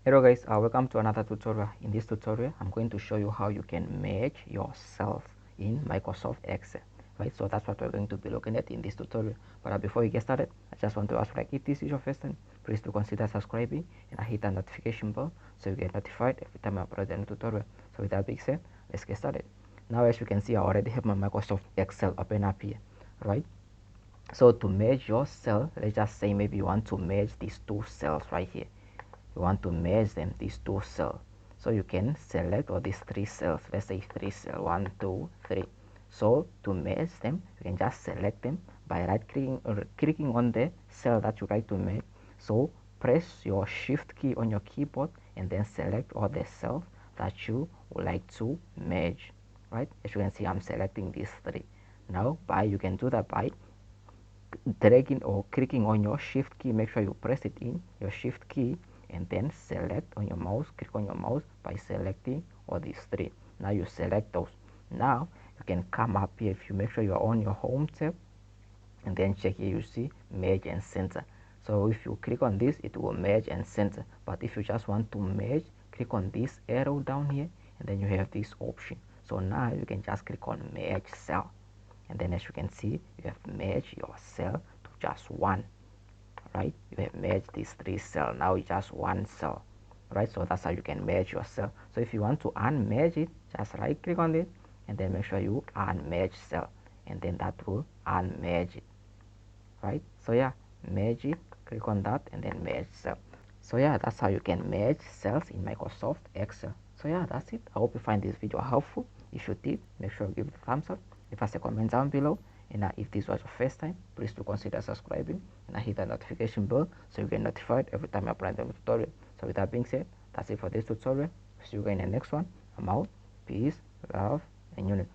Hello guys, welcome to another tutorial. In this tutorial, I'm going to show you how you can merge your cells in Microsoft Excel, right? So that's what we're going to be looking at in this tutorial. But before we get started, I just want to ask, like, if this is your first time, please do consider subscribing and hit the notification bell so you get notified every time I upload a new tutorial. So with that being said, let's get started. Now, as you can see, I already have my Microsoft Excel open up here, right? So to merge your cell, let's just say maybe you want to merge these two cells right here. You want to merge them, these two cells. So you can select all these three cells. Let's say three cells, 1, 2, 3. So to merge them, you can just select them by right clicking or clicking on the cell that you like to merge. So press your shift key on your keyboard and then select all the cells that you would like to merge. Right? As you can see, I'm selecting these three. Now you can do that by dragging or clicking on your shift key. Make sure you press it in your shift key and then select on your mouse, click on your mouse by selecting all these three. Now you select those. Now you can come up here. If you make sure you're on your home tab and then check here, you see merge and center. So if you click on this, it will merge and center. But if you just want to merge, click on this arrow down here and then you have this option. So now you can just click on merge cell, and then as you can see, you have merged your cell to just one, right? You have merged these three cells, now it's just one cell, right? So that's how you can merge your cell. So if you want to unmerge it, just right click on it and then make sure you unmerge cell, and then that will unmerge it, right? So yeah, merge it, click on that and then merge cell. So yeah, that's how you can merge cells in Microsoft Excel. So yeah, that's it. I hope you find this video helpful. If you did, make sure you give it a thumbs up, leave us a comment down below, and if this was your first time, please do consider subscribing and hit the notification bell so you get notified every time I upload a new tutorial. So with that being said, that's it for this tutorial. See you again in the next one. I'm out. Peace, love, and unity.